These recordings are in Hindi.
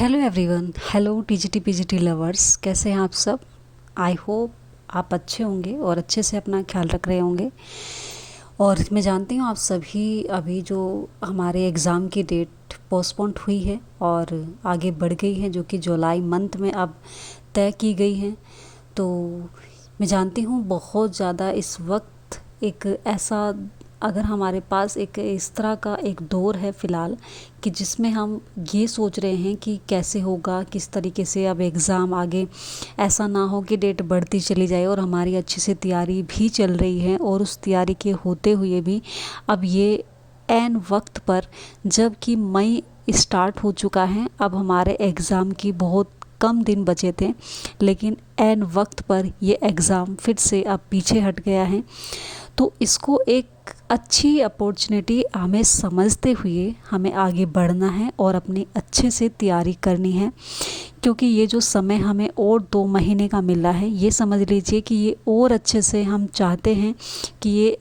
Hello everyone, hello TGT PGT lovers, कैसे हैं आप सब। आई होप आप अच्छे होंगे और अच्छे से अपना ख्याल रख रहे होंगे। और मैं जानती हूँ आप सभी अभी जो हमारे एग्ज़ाम की डेट पोस्टपोन्ड हुई है और आगे बढ़ गई है, जो कि जुलाई मंथ में अब तय की गई हैं। तो मैं जानती हूँ बहुत ज़्यादा इस वक्त एक ऐसा, अगर हमारे पास एक इस तरह का एक दौर है फ़िलहाल कि जिसमें हम ये सोच रहे हैं कि कैसे होगा, किस तरीके से अब एग्ज़ाम आगे, ऐसा ना हो कि डेट बढ़ती चली जाए और हमारी अच्छे से तैयारी भी चल रही है और उस तैयारी के होते हुए भी अब ये ऐन वक्त पर, जब कि मई स्टार्ट हो चुका है, अब हमारे एग्ज़ाम की बहुत कम दिन बचे थे, लेकिन ऐन वक्त पर ये एग्ज़ाम फिर से अब पीछे हट गया है। तो इसको एक अच्छी अपॉर्चुनिटी हमें समझते हुए हमें आगे बढ़ना है और अपनी अच्छे से तैयारी करनी है, क्योंकि ये जो समय हमें और 2 महीने का मिला है, ये समझ लीजिए कि ये और अच्छे से हम चाहते हैं कि ये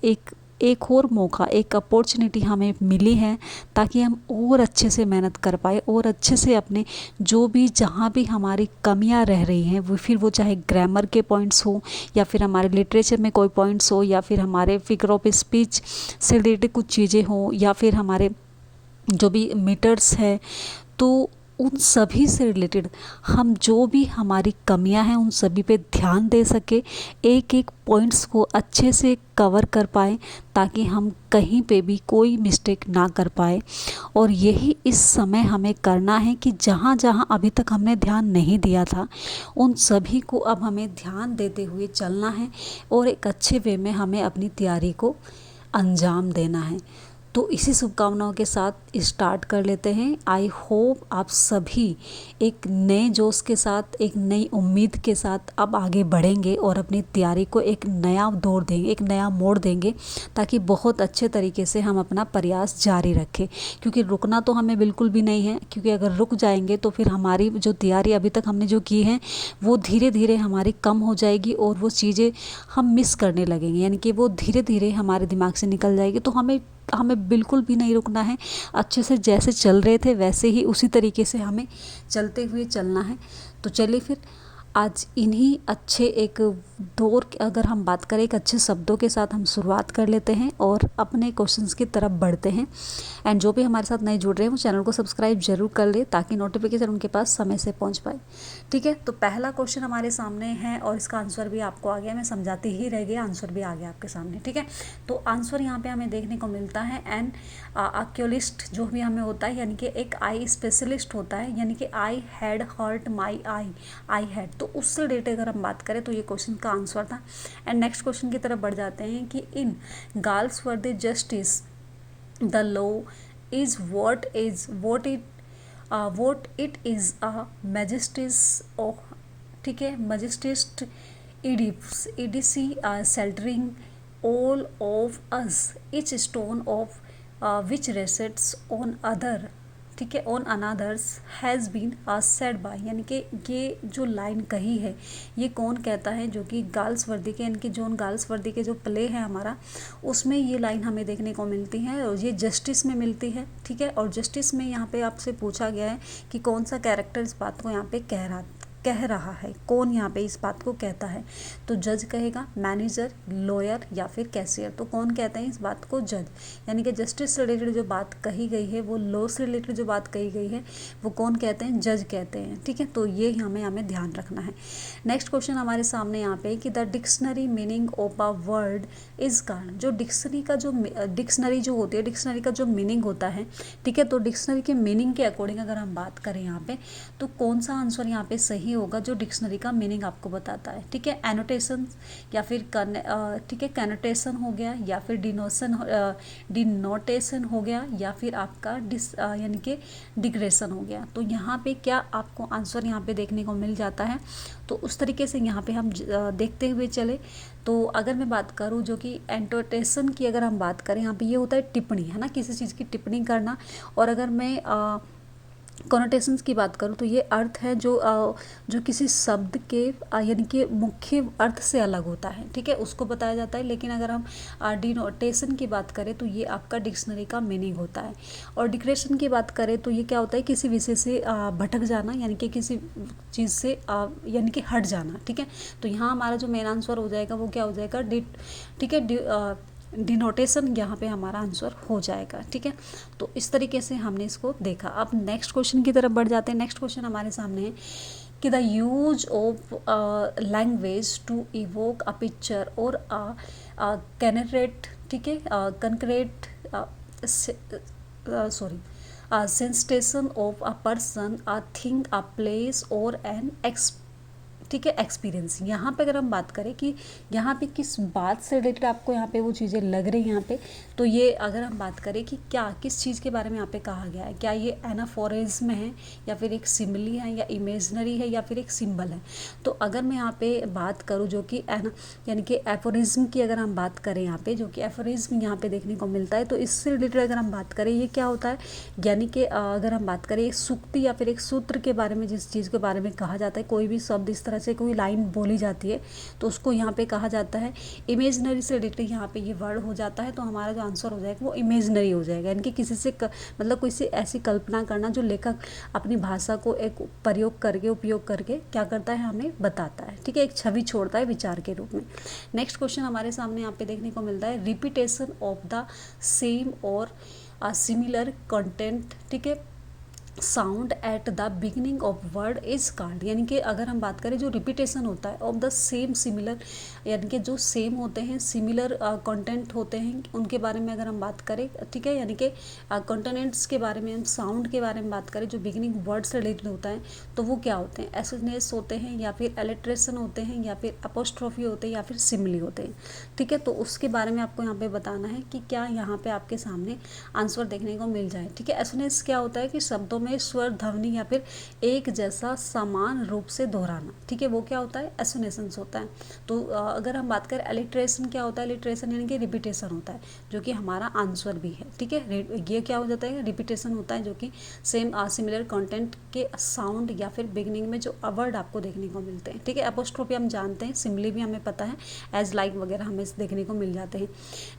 एक और मौका, एक अपॉर्चुनिटी हमें मिली है ताकि हम और अच्छे से मेहनत कर पाए और अच्छे से अपने जो भी, जहाँ भी हमारी कमियां रह रही हैं, वो फिर वो चाहे ग्रामर के पॉइंट्स हो या फिर हमारे लिटरेचर में कोई पॉइंट्स हो या फिर हमारे फिगर ऑफ स्पीच से रिलेटेड कुछ चीज़ें हों या फिर हमारे जो भी मीटर्स है, तो उन सभी से रिलेटेड हम जो भी हमारी कमियां हैं उन सभी पे ध्यान दे सके, एक एक पॉइंट्स को अच्छे से कवर कर पाए ताकि हम कहीं पे भी कोई मिस्टेक ना कर पाए। और यही इस समय हमें करना है कि जहाँ जहाँ अभी तक हमने ध्यान नहीं दिया था उन सभी को अब हमें ध्यान देते हुए चलना है और एक अच्छे वे में हमें अपनी तैयारी को अंजाम देना है। तो इसी शुभकामनाओं के साथ स्टार्ट कर लेते हैं। आई होप आप सभी एक नए जोश के साथ, एक नई उम्मीद के साथ अब आगे बढ़ेंगे और अपनी तैयारी को एक नया दौर देंगे, एक नया मोड़ देंगे, ताकि बहुत अच्छे तरीके से हम अपना प्रयास जारी रखें। क्योंकि रुकना तो हमें बिल्कुल भी नहीं है, क्योंकि अगर रुक जाएंगे तो फिर हमारी जो तैयारी अभी तक हमने जो की है वो धीरे धीरे हमारी कम हो जाएगी और वो चीज़ें हम मिस करने लगेंगे, यानी कि वो धीरे धीरे हमारे दिमाग से निकल जाएगी। तो हमें हमें बिल्कुल भी नहीं रुकना है, अच्छे से जैसे चल रहे थे वैसे ही उसी तरीके से हमें चलते हुए चलना है। तो चलिए फिर आज इन्हीं अच्छे एक दौर, अगर हम बात करें, एक अच्छे शब्दों के साथ हम शुरुआत कर लेते हैं और अपने क्वेश्चंस की तरफ बढ़ते हैं। एंड जो भी हमारे साथ नए जुड़ रहे हैं वो चैनल को सब्सक्राइब जरूर कर ले ताकि नोटिफिकेशन उनके पास समय से पहुंच पाए। ठीक है, तो पहला क्वेश्चन हमारे सामने है और इसका आंसर भी आपको आ गया, मैं समझाती ही रह गई, आंसर भी आ गया आपके सामने। ठीक है, तो आंसर यहाँ पे हमें देखने को मिलता है एन आक्यूलिस्ट जो भी हमें होता है, यानी कि एक आई स्पेशलिस्ट होता है, यानी कि I had hurt my eye had, तो उससे रिलेटेड अगर हम बात करें तो ये क्वेश्चन का आंसर था। एंड नेक्स्ट क्वेश्चन की तरफ बढ़ जाते हैं कि in girls for the justice the law is what it is a magistrates, ठीक है, magistrate edc sheltering all of us, each stone of which rests on other, ठीक है, on another's has been said by, यानी कि ये जो लाइन कही है ये कौन कहता है, जो कि गर्ल्स वर्दी के, यानी कि जॉन गर्ल्स वर्दी के जो प्ले है हमारा, उसमें ये लाइन हमें देखने को मिलती है और ये जस्टिस में मिलती है। ठीक है, और जस्टिस में यहाँ पे आपसे पूछा गया है कि कौन सा कैरेक्टर इस बात को यहाँ पे कह रहा है, कौन यहाँ पे इस बात को कहता है। तो जज कहेगा, मैनेजर, लॉयर या फिर कैशियर। तो कौन कहते हैं इस बात को? जज। यानी कि जस्टिस से रिलेटेड जो बात कही गई है, वो लॉ से रिलेटेड जो बात कही गई है वो कौन कहते हैं? जज कहते हैं। ठीक है, तो ये हमें ध्यान रखना है। नेक्स्ट क्वेश्चन हमारे सामने यहाँ पे कि the dictionary meaning of a word is called, जो डिक्शनरी जो होती है, डिक्शनरी का जो मीनिंग होता है, ठीक है, तो डिक्शनरी के मीनिंग के अकॉर्डिंग अगर हम बात करें यहाँ पे, तो कौन सा आंसर यहाँ पे सही होगा जो डिक्शनरी का मीनिंग आपको बताता है। ठीक है, एनोटेशन या फिर ठीक है, कैनोटेशन हो गया या फिर डिनोटेशन हो गया या फिर आपका यानी कि डिग्रेशन हो गया। तो यहाँ पे क्या आपको आंसर यहाँ पे देखने को मिल जाता है, तो उस तरीके से यहाँ पे हम देखते हुए चले। तो अगर मैं बात करूँ जो कि एनोटेशन की अगर हम बात करें, यहाँ पे ये होता है टिप्पणी, है ना, किसी चीज़ की टिप्पणी करना। और अगर मैं कॉनोटेशंस की बात करूँ तो ये अर्थ है जो किसी शब्द के यानी कि मुख्य अर्थ से अलग होता है, ठीक है, उसको बताया जाता है। लेकिन अगर हम डिनोटेशन की बात करें तो ये आपका डिक्शनरी का मीनिंग होता है। और डिक्रेशन की बात करें तो ये क्या होता है, किसी विषय से भटक जाना, यानी कि किसी चीज़ से यानी कि हट जाना, ठीक है। तो यहाँ हमारा जो मेन आंसर हो जाएगा वो क्या हो जाएगा, ठीक है, डिनोटेशन यहाँ पे हमारा आंसर हो जाएगा, ठीक है। तो इस तरीके से हमने इसको देखा। अब नेक्स्ट क्वेश्चन की तरफ बढ़ जाते हैं। नेक्स्ट क्वेश्चन हमारे सामने है कि the use of language to evoke a picture और कैनरेट, ठीक है, concrete sensation of a person, a thing, a place और एन ठीक है, एक्सपीरियंस। यहाँ पे अगर हम बात करें कि यहाँ पे किस बात से रिलेटेड आपको यहाँ पे वो चीज़ें लग रही हैं यहाँ पे, तो ये अगर हम बात करें कि क्या किस चीज़ के बारे में यहाँ पे कहा गया है, क्या ये एनाफोरिज्म है या फिर एक सिमिली है या इमेजनरी है या फिर एक सिंबल है। तो अगर मैं यहाँ पे बात करूँ जो कि यानी कि एफोरिज्म की अगर हम बात करें यहाँ पे, जो कि एफोरिज्म यहाँ पे देखने को मिलता है, तो इससे रिलेटेड अगर हम बात करें ये क्या होता है, यानी कि अगर हम बात करें एक सूक्ति या फिर एक सूत्र के बारे में, जिस चीज़ के बारे में कहा जाता है, कोई भी शब्द इस तरह से कोई लाइन बोली जाती है तो उसको यहाँ पे कहा जाता है। इमेजनरी से रिलेटेड यहाँ पे ये वर्ड हो जाता है, तो हमारा जो आंसर हो जाएगा वो इमेजनरी हो जाएगा, यानी कि किसी से मतलब कोई से ऐसी कल्पना करना जो लेखक अपनी भाषा को एक प्रयोग करके उपयोग करके क्या करता है, हमें बताता है, ठीक है, एक छवि छोड़ता है विचार के रूप में। नेक्स्ट क्वेश्चन हमारे सामने यहाँ पे देखने को मिलता है, रिपीटेशन ऑफ द सेम और सिमिलर कंटेंट, ठीक है, sound at the beginning of word is called. यानी कि अगर हम बात करें जो रिपीटेशन होता है ऑफ द सेम सिमिलर, यानी कि जो सेम होते हैं, सिमिलर कंटेंट होते हैं, उनके बारे में अगर हम बात करें, ठीक है, यानी कि कंटेंट्स के बारे में, हम साउंड के बारे में बात करें जो बिगिनिंग वर्ड से रिलेटेड होता है, तो वो क्या होते हैं, एसोनेस होते हैं या फिर एलिट्रेशन होते हैं या फिर अपोस्ट्रोफी होते हैं या फिर सिमिली होते हैं, ठीक है। तो उसके बारे में आपको यहाँ पे बताना है कि क्या यहाँ पे आपके सामने आंसर देखने को मिल जाए, ठीक है। एसोनेस क्या होता है कि शब्दों में स्वर, ध्वनि या फिर एक जैसा समान रूप से दोहराना, ठीक है, वो क्या होता है, एसोनेशंस होता है। तो अगर हम बात करें एलिट्रेशन क्या होता है, एलिट्रेशन यानी कि रिपीटेशन होता है, जो कि हमारा आंसर भी है, ठीक है। ये क्या हो जाता है, रिपीटेशन होता है जो कि सेम सिमिलर कंटेंट के साउंड या फिर बिगनिंग में जो वर्ड आपको देखने को मिलते हैं, ठीक है। अपोस्ट्रोफी हम जानते हैं, सिमिली भी हमें पता है, एज लाइक वगैरह हमें देखने को मिल जाते हैं।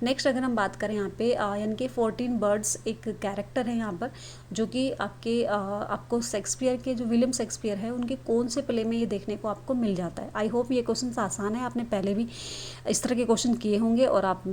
नेक्स्ट अगर हम बात करें यहाँ पे यानी कि 14 बर्ड्स एक कैरेक्टर है यहाँ पर, जो कि आपको शेक्सपियर के जो विलियम शेक्सपियर है उनके कौन से प्ले में ये देखने को आपको मिल जाता है। आई होप ये क्वेश्चन आसान है, आपने पहले भी इस तरह के क्वेश्चन किए होंगे और आप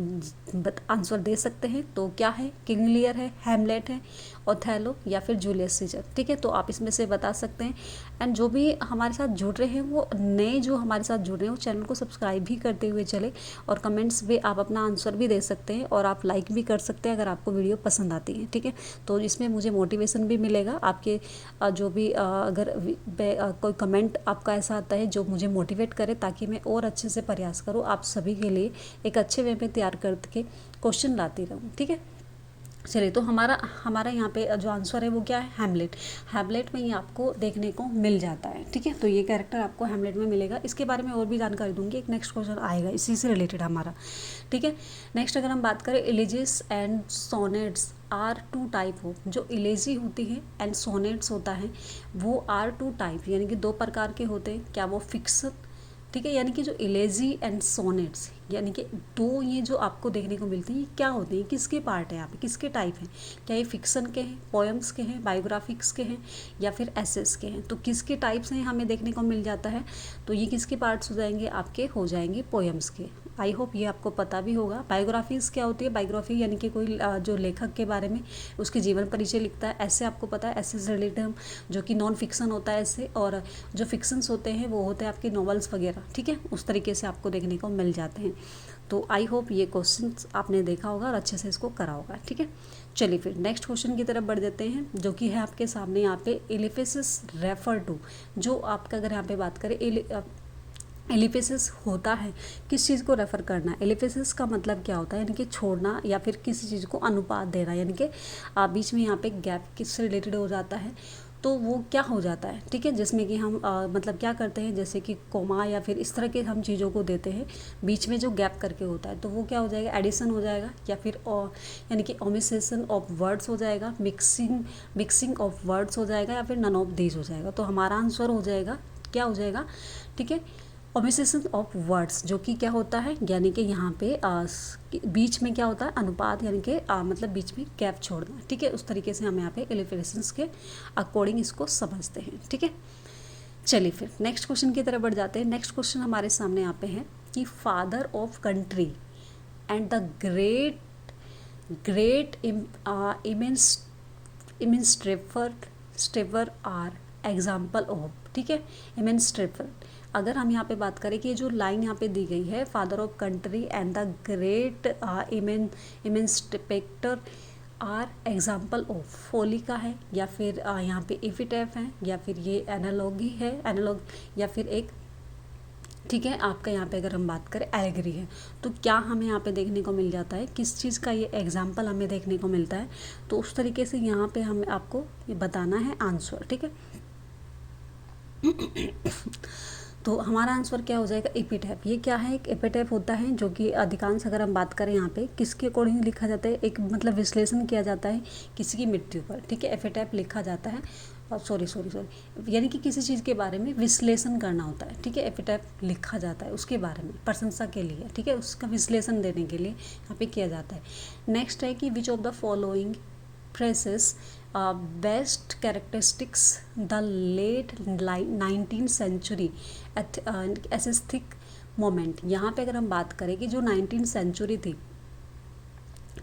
आंसर दे सकते हैं। तो क्या है, किंग लियर है, हैमलेट है, ओथेलो या फिर जूलियस सीजर, ठीक है। तो आप इसमें से बता सकते हैं। एंड जो भी हमारे साथ जुड़ रहे हैं, वो नए जो हमारे साथ जुड़ रहे हैं वो चैनल को सब्सक्राइब भी करते हुए चले, और कमेंट्स में आप अपना आंसर भी दे सकते हैं और आप लाइक भी कर सकते हैं अगर आपको वीडियो पसंद आती है, ठीक है। तो इसमें मुझे मोटिवेशन भी मिलेगा आपके जो भी अगर कोई कमेंट आपका ऐसा आता है जो मुझे मोटिवेट करे, ताकि मैं और अच्छे से प्रयास करूँ आप सभी के लिए एक अच्छे वे में तैयार करके क्वेश्चन लाती रहूँ, ठीक है। चलिए, तो हमारा यहाँ पे जो आंसर है वो क्या है, हैमलेट। हैमलेट में ये आपको देखने को मिल जाता है, ठीक है। तो ये कैरेक्टर आपको हैमलेट में मिलेगा। इसके बारे में और भी जानकारी दूंगी, एक नेक्स्ट क्वेश्चन आएगा इसी से रिलेटेड हमारा, ठीक है। नेक्स्ट अगर हम बात करें, elegies and sonnets are two type हो, जो इलेजी होती है एंड सोनेट्स होता है वो आर टू टाइप, यानी कि दो प्रकार के होते हैं। क्या वो फिक्स, ठीक है, यानी कि जो इलेजी एंड सोनेट्स, यानी कि दो ये जो आपको देखने को मिलते हैं, ये क्या होते हैं, किसके पार्ट है यहाँ पे, किसके टाइप हैं, क्या ये फिक्सन के हैं, पोएम्स के हैं, बायोग्राफिक्स के हैं या फिर एसेस के हैं। तो किसके टाइप्स हैं हमें देखने को मिल जाता है, तो ये किसके पार्ट्स हो जाएंगे, आपके हो जाएंगे पोएम्स के। आई होप ये आपको पता भी होगा। बायोग्राफीज़ क्या होती है, बायोग्राफी यानी कि कोई जो लेखक के बारे में उसके जीवन परिचय लिखता है, ऐसे आपको पता है, ऐसे से रिलेटेड हम जो कि नॉन फिक्सन होता है ऐसे, और जो फिक्सन्स होते हैं वो होते हैं आपके नॉवेल्स वगैरह, ठीक है, उस तरीके से आपको देखने को मिल जाते हैं। तो आई होप ये क्वेश्चन आपने देखा होगा और अच्छे से इसको करा होगा, ठीक है। चलिए फिर नेक्स्ट क्वेश्चन की तरफ बढ़ जाते हैं, जो कि है आपके सामने यहाँ पे, एलिफेसिस रेफर टू, जो आपका अगर यहाँ पे बात करें एलिफेसिस होता है, किस चीज़ को रेफ़र करना है। एलिफेसिस का मतलब क्या होता है, यानी कि छोड़ना या फिर किसी चीज़ को अनुपात देना, यानी कि बीच में यहाँ पे गैप किससे रिलेटेड हो जाता है, तो वो क्या हो जाता है, ठीक है, जिसमें कि हम मतलब क्या करते हैं, जैसे कि कोमा या फिर इस तरह के हम चीज़ों को देते हैं, बीच में जो गैप करके होता है, तो वो क्या हो जाएगा, एडिशन हो जाएगा, या फिर यानी कि ओमिसेशन ऑफ वर्ड्स हो जाएगा, मिक्सिंग ऑफ वर्ड्स हो जाएगा, या फिर नन ऑफ दीज हो जाएगा। तो हमारा आंसर हो जाएगा, क्या हो जाएगा, ठीक है, ओमिसेशन ऑफ वर्ड्स, जो कि क्या होता है, यानी कि यहाँ पे बीच में क्या होता है, अनुपात, यानी कि मतलब बीच में गैप छोड़ना, ठीक है। उस तरीके से हम यहाँ पे एलिफेरेशंस के अकॉर्डिंग इसको समझते हैं, ठीक है। चलिए फिर नेक्स्ट क्वेश्चन की तरफ बढ़ जाते हैं। नेक्स्ट क्वेश्चन हमारे सामने यहाँ पे है कि father of country and the great administrator are example of, ठीक है, इमेंस्ट्रेवर। अगर हम यहाँ पे बात करें कि जो लाइन यहाँ पे दी गई है, father of country and the great administrator are example of, folly का है, या फिर यहाँ पे एपिटैफ है, या फिर ये एनालॉगी है, एनालॉग, या फिर एक, ठीक है, आपका यहाँ पे अगर हम बात करें एलेगरी है। तो क्या हमें यहाँ पे देखने को मिल जाता है, किस चीज़ का ये एग्जाम्पल हमें देखने को मिलता है, तो उस तरीके से यहाँ पे हमें आपको ये बताना है आंसर, ठीक है। तो हमारा आंसर क्या हो जाएगा, एपिटैफ। ये क्या है, एक एपिटैफ होता है जो कि अधिकांश अगर हम बात करें यहाँ पे किसके अकॉर्डिंग लिखा जाता है, एक मतलब विश्लेषण किया जाता है किसी की मृत्यु पर, ठीक है, एपिटैफ लिखा जाता है, सॉरी यानी कि किसी चीज़ के बारे में विश्लेषण करना होता है, ठीक है, एपिटैफ लिखा जाता है उसके बारे में प्रशंसा के लिए, ठीक है, उसका विश्लेषण देने के लिए यहाँ पे किया जाता है। नेक्स्ट है कि which of the following phrases best characteristics the late 19th century aesthetic moment। यहाँ पे अगर हम बात करें कि जो 19th सेंचुरी थी,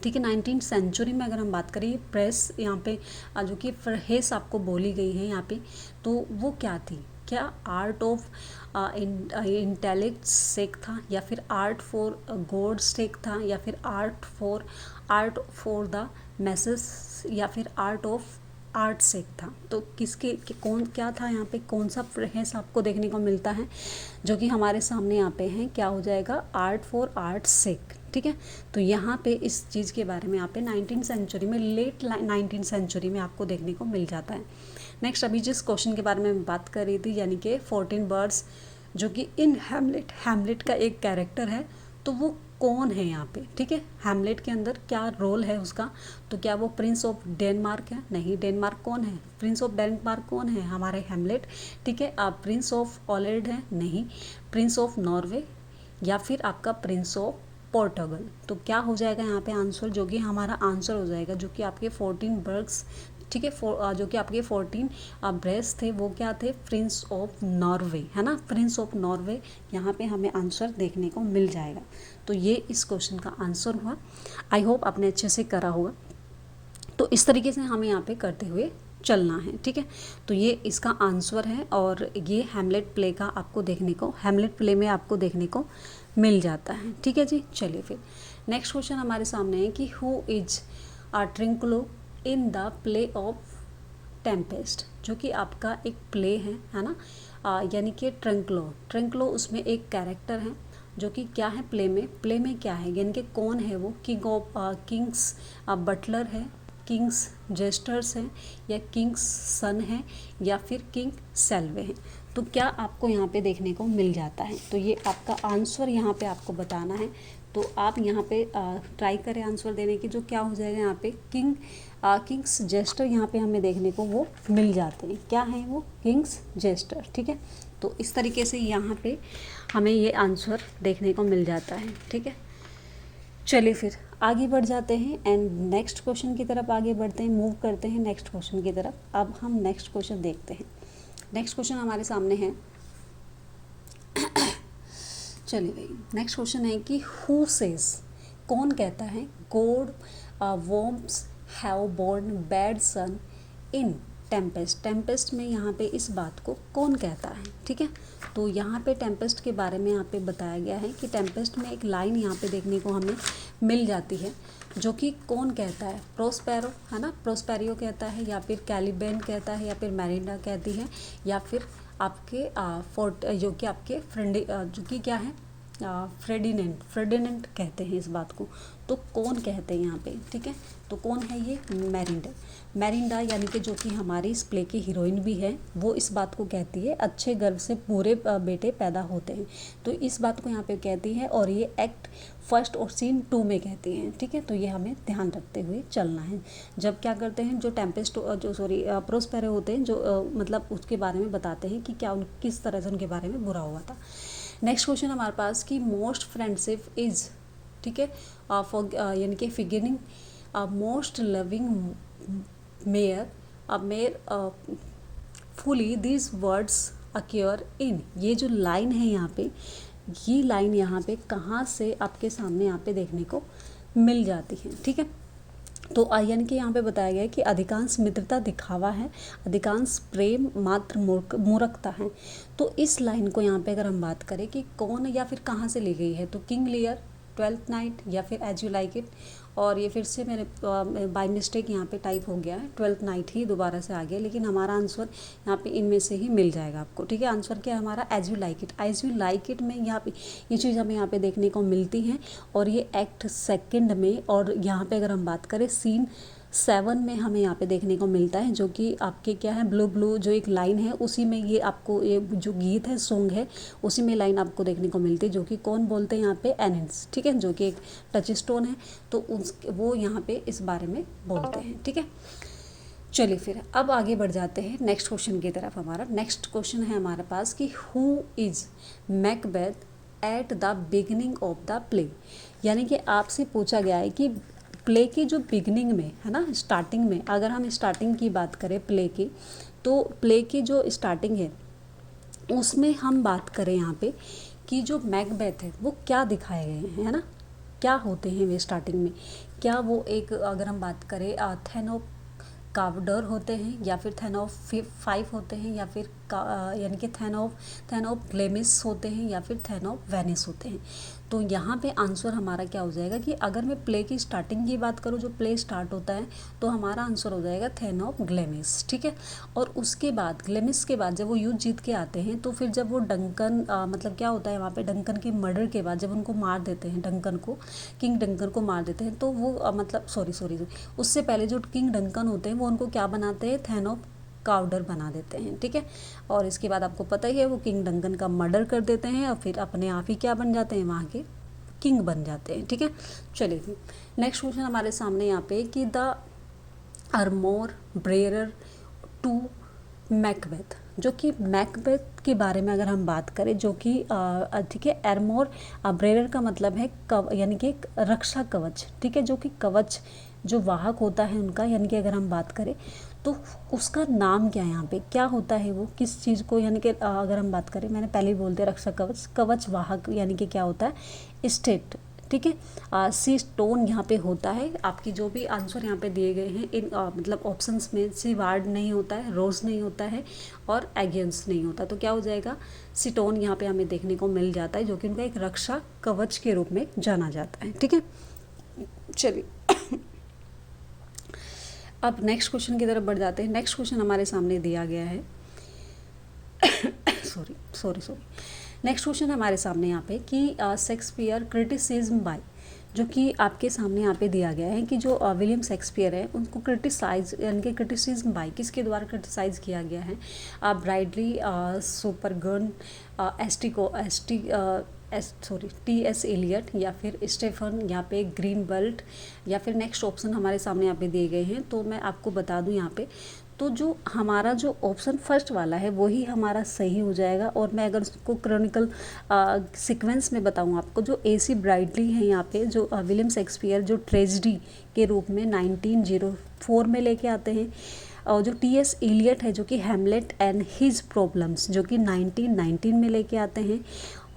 ठीक है, 19th सेंचुरी में अगर हम बात करें ये प्रेस यहाँ पे जो कि फ्रेज आपको बोली गई है यहाँ पे, तो वो क्या थी, क्या आर्ट ऑफ इंटेलेक्ट सेक था, या फिर आर्ट फॉर गॉड सेक था, या फिर आर्ट फॉर द मैसेज, या फिर आर्ट ऑफ आर्ट सेक था। तो किसके कौन क्या था यहाँ पे, कौन सा फ्रेज आपको देखने को मिलता है, जो कि हमारे सामने यहाँ पे है, क्या हो जाएगा, आर्ट फॉर आर्ट सेक, ठीक है। तो यहाँ पे इस चीज़ के बारे में यहाँ पे 19th सेंचुरी में, लेट 19th सेंचुरी में आपको देखने को मिल जाता है। नेक्स्ट अभी जिस क्वेश्चन के बारे में बात कर रही थी, यानी कि 14 बर्ड्स, जो कि इन हैमलेट का एक कैरेक्टर है, तो वो कौन है यहाँ पे, ठीक है, हैमलेट के अंदर क्या रोल है उसका, तो क्या वो प्रिंस ऑफ डेनमार्क है, नहीं, डेनमार्क कौन है, प्रिंस ऑफ डेनमार्क कौन है, हमारे हैमलेट, ठीक है। आप प्रिंस ऑफ ऑलैंड है, नहीं, प्रिंस ऑफ नॉर्वे, या फिर आपका प्रिंस ऑफ पोर्टुगल। तो क्या हो जाएगा यहाँ पे आंसर, जो कि हमारा आंसर हो जाएगा, जो कि आपके 14 बर्ग्स, ठीक है, जो कि आपके 14 ब्रेस थे, वो क्या थे, प्रिंस ऑफ नॉर्वे, है ना, प्रिंस ऑफ नॉर्वे, यहाँ पे हमें आंसर देखने को मिल जाएगा। तो ये इस क्वेश्चन का आंसर हुआ। आई होप आपने अच्छे से करा होगा। तो इस तरीके से हमें यहाँ पे करते हुए चलना है, ठीक है। तो ये इसका आंसर है, और ये हैमलेट प्ले का आपको देखने को, हैमलेट प्ले में आपको देखने को मिल जाता है, ठीक है जी। चलिए फिर नेक्स्ट क्वेश्चन हमारे सामने है कि who is Trinculo in the play of Tempest, जो कि आपका एक प्ले है ना, यानी कि ट्रिंक्लो उसमें एक कैरेक्टर है, जो कि क्या है, प्ले में क्या है, यानी कि कौन है वो, किंग्स बटलर है, किंग्स जेस्टर्स हैं, या किंग्स सन है, या फिर किंग सेल्वे है। तो क्या आपको यहाँ पे देखने को मिल जाता है, तो ये आपका आंसर यहाँ पे आपको बताना है। तो आप यहाँ पे ट्राई करें आंसर देने की, जो क्या हो जाएगा यहाँ पे, किंग्स जेस्टर यहाँ पे हमें देखने को वो मिल जाते हैं, क्या है वो, किंग्स जेस्टर, ठीक है। तो इस तरीके से यहाँ पे हमें ये आंसर देखने को मिल जाता है, ठीक है। चलिए फिर आगे बढ़ जाते हैं एंड नेक्स्ट क्वेश्चन की तरफ आगे बढ़ते हैं, मूव करते हैं नेक्स्ट क्वेश्चन की तरफ। अब हम नेक्स्ट क्वेश्चन देखते हैं। नेक्स्ट क्वेश्चन हमारे सामने है चलिए भाई, नेक्स्ट क्वेश्चन है कि हु सेज, कौन कहता है, गॉड वॉर्म्स have borne bad son in Tempest में यहाँ पे इस बात को कौन कहता है, ठीक है। तो यहाँ पे टेम्पेस्ट के बारे में यहाँ पे बताया गया है कि टेम्पेस्ट में एक लाइन यहाँ पे देखने को हमें मिल जाती है, जो कि कौन कहता है, प्रोस्पेरो, है ना, प्रोस्पेरियो कहता है, या फिर कैलिबेन कहता है, या फिर मैरिंडा कहती है, या फिर आपके जो कि आपके फ्रेंड जो कि क्या है, फ्रेडिनेंट कहते हैं इस बात को। तो कौन कहते हैं यहाँ पे, ठीक है। तो कौन है ये, मैरिंडा। मैरिंडा यानी कि जो कि हमारी इस प्ले की हीरोइन भी है, वो इस बात को कहती है अच्छे गर्भ से पूरे बेटे पैदा होते हैं, तो इस बात को यहाँ पे कहती है, और ये एक्ट फर्स्ट और सीन 2 में कहती हैं, ठीक है। तो ये हमें ध्यान रखते हुए चलना है। जब क्या करते हैं, जो टेम्पेस्ट जो प्रोस्पेरो होते हैं, जो मतलब उसके बारे में बताते हैं कि क्या किस तरह से उनके बारे में बुरा हुआ था। नेक्स्ट क्वेश्चन हमारे पास कि मोस्ट फ्रेंडशिप इज, ठीक है, यानी कि figuring most loving mayor fully this words occur in. ये जो लाइन है यहाँ पे, ये लाइन यहाँ पे कहाँ से आपके सामने यहाँ पे देखने को मिल जाती है, ठीक है। तो यानी कि यहाँ पे बताया गया है कि अधिकांश मित्रता दिखावा है, अधिकांश प्रेम मात्र मूर्खता है। तो इस लाइन को यहाँ पे अगर हम बात करें कि कौन या फिर कहाँ से ली गई है, तो किंग लियर, ट्वेल्थ नाइट, या फिर एज यू लाइक इट, और ये फिर से मेरे बाय मिस्टेक यहाँ पे टाइप हो गया है, ट्वेल्थ नाइट ही दोबारा से आ गया, लेकिन हमारा आंसर यहाँ पे इनमें से ही मिल जाएगा आपको, ठीक है। आंसर क्या है हमारा, As You Like It. As You Like It में यहाँ पे ये चीज़ हमें यहाँ पे देखने को मिलती है, और ये एक्ट सेकंड में, और यहाँ पे अगर हम बात करें सीन 7 में हमें यहाँ पे देखने को मिलता है, जो कि आपके क्या है, ब्लू ब्लू जो एक लाइन है, उसी में ये आपको ये जो गीत है, सॉन्ग है, उसी में लाइन आपको देखने को मिलती है, जो कि कौन बोलते हैं यहाँ पे, एनिन्स, ठीक है, जो कि एक टच स्टोन है, तो वो यहाँ पे इस बारे में बोलते हैं, ठीक है। चलिए फिर अब आगे बढ़ जाते हैं नेक्स्ट क्वेश्चन की तरफ। हमारा नेक्स्ट क्वेश्चन है हमारे पास कि who is Macbeth at the beginning of the play. यानी कि आपसे पूछा गया है कि प्ले की जो बिगनिंग में है ना, स्टार्टिंग में, अगर हम स्टार्टिंग की बात करें प्ले की, तो प्ले की जो स्टार्टिंग है उसमें हम बात करें यहाँ पे कि जो मैकबेथ है वो क्या दिखाए गए हैं, है ना, क्या होते हैं वे स्टार्टिंग में। क्या वो एक, अगर हम बात करें थेन ऑफ कावडर होते हैं, या फिर थेन ऑफ 5 होते हैं, या फिर यानी कि थेन ऑफ ग्लेमिस होते हैं, या फिर थेन ऑफ वेनिस होते हैं। तो यहाँ पे आंसर हमारा क्या हो जाएगा कि अगर मैं प्ले की स्टार्टिंग की बात करूँ, जो प्ले स्टार्ट होता है, तो हमारा आंसर हो जाएगा थेन ऑफ ग्लेमिस, ठीक है। और उसके बाद ग्लेमिस के बाद जब वो युद्ध जीत के आते हैं, तो फिर जब वो डंकन मतलब क्या होता है वहाँ पे, डंकन के मर्डर के बाद जब उनको मार देते हैं, डंकन को, किंग डंकन को मार देते हैं, तो वो मतलब सॉरी उससे पहले जो किंग डंकन होते हैं वो उनको क्या बनाते हैं, थेन ऑफ काउडर बना देते हैं, ठीक है। और इसके बाद आपको पता ही है वो किंग डंकन का मर्डर कर देते हैं, और फिर अपने आप ही क्या बन जाते हैं, वहाँ के किंग बन जाते हैं, ठीक है। चलिए नेक्स्ट क्वेश्चन हमारे सामने यहाँ पे कि द आर्मोर ब्रेयर टू मैकबेथ, जो कि मैकबेथ के बारे में अगर हम बात करें, जो कि ठीक है, आर्मोर ब्रेयर का मतलब है यानी कि एक रक्षा कवच, ठीक है, जो कि कवच जो वाहक होता है उनका, यानी कि अगर हम बात करें तो उसका नाम क्या है, यहाँ पे क्या होता है, वो किस चीज़ को, यानी कि अगर हम बात करें, मैंने पहले ही बोल दिया रक्षा कवच, कवच वाहक यानी कि क्या होता है, स्टेट, ठीक है। सी स्टोन यहाँ पे होता है। आपकी जो भी आंसर यहाँ पे दिए गए हैं इन मतलब ऑप्शंस में सी वार्ड नहीं होता है, रोज नहीं होता है, और एगेंस नहीं होता, तो क्या हो जाएगा, सिटोन यहाँ पे हमें देखने को मिल जाता है, जो कि उनका एक रक्षा कवच के रूप में जाना जाता है, ठीक है। चलिए अब नेक्स्ट क्वेश्चन की तरफ बढ़ जाते हैं। नेक्स्ट क्वेश्चन हमारे सामने दिया गया है सॉरी नेक्स्ट क्वेश्चन हमारे सामने यहाँ पे कि शेक्सपियर क्रिटिसिज्म बाय, जो कि आपके सामने यहाँ पे दिया गया है कि जो विलियम शेक्सपियर है उनको क्रिटिसाइज यानी कि क्रिटिसिज्म बाय किसके द्वारा क्रिटिसाइज किया गया है, ब्राइडली सुपरगन T.S. एलियट, या फिर स्टेफन, यहाँ पे ग्रीनबर्ट, या फिर नेक्स्ट ऑप्शन हमारे सामने यहाँ पे दिए गए हैं। तो मैं आपको बता दूँ यहाँ पे, तो जो हमारा जो ऑप्शन फर्स्ट वाला है वही हमारा सही हो जाएगा। और मैं अगर उसको क्रॉनिकल सीक्वेंस में बताऊँ आपको, जो A.C. ब्राइडली है यहाँ पे, जो विलियम शेक्सपियर जो ट्रेजेडी के रूप में 1904 में लेके आते हैं, और जो T.S. एलियट है जो कि हैमलेट एंड हिज प्रॉब्लम्स जो कि 1919 में लेके आते हैं,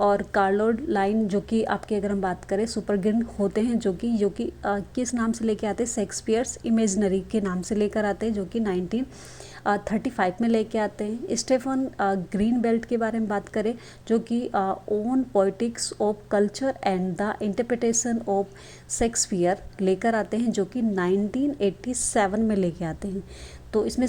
और कार्लोड लाइन जो कि आपके अगर हम बात करें सुपरगिन होते हैं, जो कि किस नाम से लेके आते हैं, शेक्सपियर्स इमेजनरी के नाम से लेकर आते हैं, जो कि 1935 में लेके आते हैं। स्टेफन ग्रीन बेल्ट के बारे में बात करें, जो कि own politics of culture and the interpretation of Shakespeare लेकर आते हैं, जो कि 1987 में लेके आते हैं। तो इसमें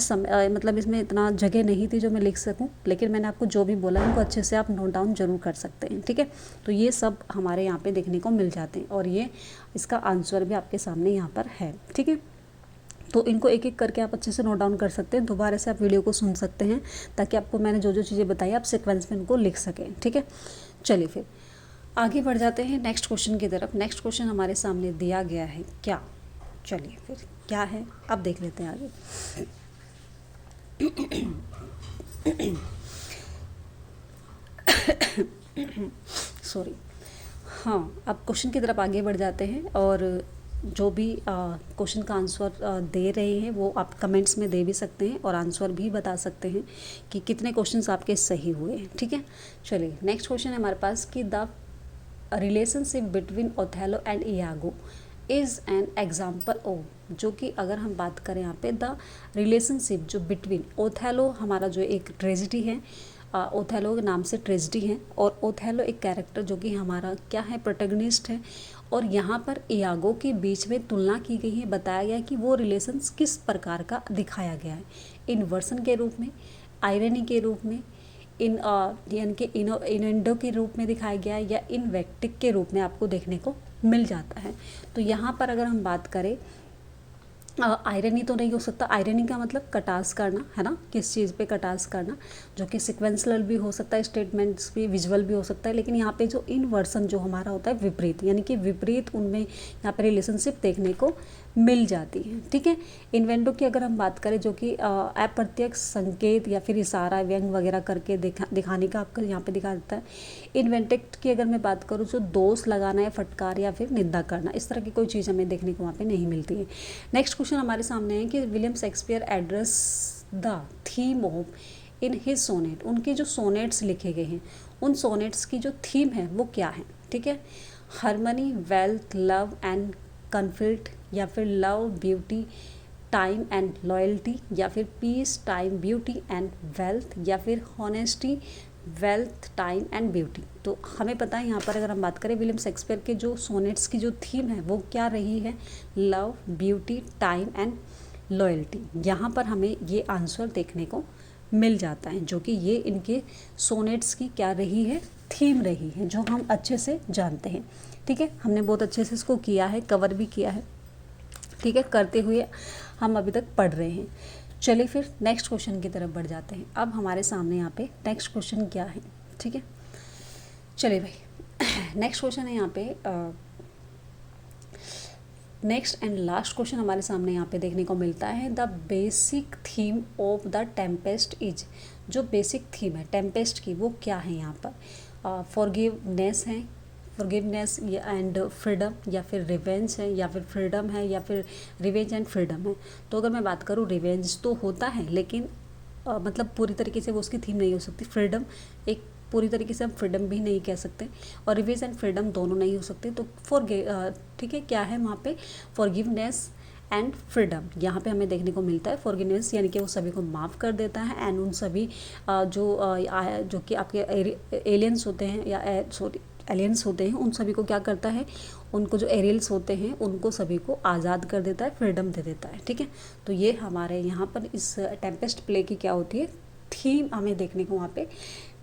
मतलब इसमें इतना जगह नहीं थी जो मैं लिख सकूं, लेकिन मैंने आपको जो भी बोला उनको अच्छे से आप नोट डाउन जरूर कर सकते हैं, ठीक है। तो ये सब हमारे यहाँ पे देखने को मिल जाते हैं और ये इसका आंसर भी आपके सामने यहाँ पर है, ठीक है। तो इनको एक एक करके आप अच्छे से नोट डाउन कर सकते हैं, दोबारा से आप वीडियो को सुन सकते हैं ताकि आपको मैंने जो जो चीज़ें बताई आप सीक्वेंस में इनको लिख सकें, ठीक है। चलिए फिर आगे बढ़ जाते हैं नेक्स्ट क्वेश्चन की तरफ। नेक्स्ट क्वेश्चन हमारे सामने दिया गया है क्या, चलिए फिर क्या है अब देख लेते हैं आगे। सॉरी, हाँ, अब क्वेश्चन की तरफ आगे बढ़ जाते हैं और जो भी क्वेश्चन का आंसर दे रहे हैं वो आप कमेंट्स में दे भी सकते हैं और आंसर भी बता सकते हैं कि कितने क्वेश्चंस आपके सही हुए हैं, ठीक है। चलिए नेक्स्ट क्वेश्चन है हमारे पास कि the relationship between Othello and Iago is an example of, जो कि अगर हम बात करें यहाँ पे द रिलेशनशिप जो बिटवीन ओथेलो, हमारा जो एक ट्रेजिडी है, ओथेलो के नाम से ट्रेजिडी है और ओथेलो एक कैरेक्टर जो कि हमारा क्या है, प्रोटैगनिस्ट है। और यहाँ पर इयागो के बीच में तुलना की गई है, बताया गया है कि वो रिलेशंस किस प्रकार का दिखाया गया है, इन्वर्सन के रूप में, आयरनी के रूप में, यानी कि इनएंडो के रूप में दिखाया गया है या इनवेक्टिक के रूप में आपको देखने को मिल जाता है। तो यहाँ पर अगर हम बात करें आयरनी तो नहीं हो सकता, आयरनी का मतलब कटास करना है ना, किस चीज़ पे कटास करना, जो कि सिक्वेंसल भी हो सकता है, स्टेटमेंट्स भी, विजुअल भी हो सकता है। लेकिन यहाँ पे जो इनवर्सन जो हमारा होता है विपरीत, यानी कि विपरीत उनमें यहाँ पे रिलेशनशिप देखने को मिल जाती है, ठीक है। इन्वेंटो की अगर हम बात करें जो कि अप्रत्यक्ष संकेत या फिर इशारा व्यंग वगैरह करके दिखाने का आपको यहाँ पे दिखा देता है। इन्वेंटेक्ट की अगर मैं बात करूँ जो दोष लगाना या फटकार या फिर निंदा करना, इस तरह की कोई चीज़ हमें देखने को वहाँ पे नहीं मिलती है। नेक्स्ट क्वेश्चन हमारे सामने है कि William Shakespeare address the theme of in his sonnet, उनके जो सोनेट्स लिखे गए हैं उन सोनेट्स की जो थीम है वो क्या है, ठीक है। Harmony, wealth, love and conflict, या फिर love, beauty, time and loyalty, या फिर peace, time, beauty and wealth, या फिर honesty, wealth, time and beauty. तो हमें पता है यहाँ पर अगर हम बात करें विलियम शेक्सपियर के जो सोनेट्स की जो थीम है वो क्या रही है, love, beauty, time and loyalty. यहाँ पर हमें ये आंसर देखने को मिल जाता है, जो कि ये इनके सोनेट्स की क्या रही है, थीम रही है, जो हम अच्छे से जानते हैं, ठीक है। हमने बहुत अच्छे से इसको किया है, कवर भी किया है, ठीक है, करते हुए हम अभी तक पढ़ रहे हैं। चलिए फिर नेक्स्ट क्वेश्चन की तरफ बढ़ जाते हैं। अब हमारे सामने यहाँ पे नेक्स्ट क्वेश्चन क्या है, ठीक है। चलिए भाई नेक्स्ट क्वेश्चन है यहाँ पे नेक्स्ट एंड लास्ट क्वेश्चन हमारे सामने यहाँ पे देखने को मिलता है the basic theme of the Tempest is, जो बेसिक थीम है टेम्पेस्ट की वो क्या है यहाँ पर, फॉरगिवनेस है, फॉरगिवनेस एंड फ्रीडम, या फिर रिवेंज है, या फिर फ्रीडम है, या फिर रिवेंज एंड फ्रीडम है। तो अगर मैं बात करूँ रिवेंज तो होता है लेकिन मतलब पूरी तरीके से वो उसकी थीम नहीं हो सकती, फ्रीडम एक पूरी तरीके से हम फ्रीडम भी नहीं कह सकते और रिवेंज एंड फ्रीडम दोनों नहीं हो सकते। तो ठीक है, क्या है वहाँ पे, फॉरगिवनेस एंड फ्रीडम यहाँ पे हमें देखने को मिलता है। फॉरगिवनेस यानी कि वो सभी को माफ़ कर देता है एंड उन सभी जो कि आपके एलियंस होते हैं या एलियंस होते हैं उन सभी को क्या करता है, उनको जो एरियल्स होते हैं उनको सभी को आज़ाद कर देता है, फ्रीडम दे देता है, ठीक है। तो ये हमारे यहाँ पर इस टेम्पेस्ट प्ले की क्या होती है, थीम हमें देखने को वहाँ पे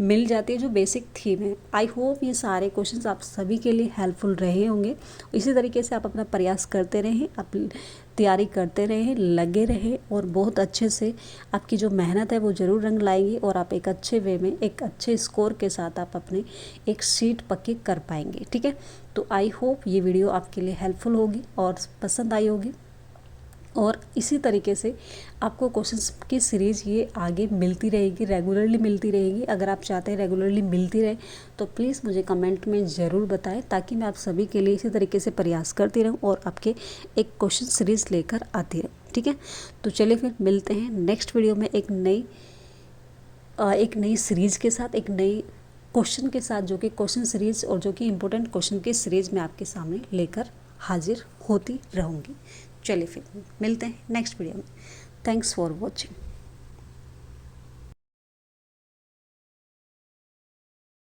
मिल जाती है, जो बेसिक थीम है। आई होप ये सारे क्वेश्चंस आप सभी के लिए हेल्पफुल रहे होंगे। इसी तरीके से आप अपना प्रयास करते रहें, अपनी तैयारी करते रहें, लगे रहें और बहुत अच्छे से आपकी जो मेहनत है वो ज़रूर रंग लाएंगी और आप एक अच्छे वे में एक अच्छे स्कोर के साथ आप अपने एक सीट पक्की कर पाएंगे, ठीक है। तो आई होप ये वीडियो आपके लिए हेल्पफुल होगी और पसंद आई होगी और इसी तरीके से आपको क्वेश्चंस की सीरीज़ ये आगे मिलती रहेगी, रेगुलरली मिलती रहेगी। अगर आप चाहते हैं रेगुलरली मिलती रहे तो प्लीज़ मुझे कमेंट में ज़रूर बताएं ताकि मैं आप सभी के लिए इसी तरीके से प्रयास करती रहूं और आपके एक क्वेश्चन सीरीज़ लेकर आती रहूं, ठीक है। तो चलिए फिर मिलते हैं नेक्स्ट वीडियो में एक नई सीरीज़ के साथ, एक नई क्वेश्चन के साथ, जो कि क्वेश्चन सीरीज़ और जो कि इम्पोर्टेंट क्वेश्चन की सीरीज़ मैं आपके सामने लेकर हाजिर होती रहूँगी। चलिए फिर मिलते हैं नेक्स्ट वीडियो में। Thanks for watching.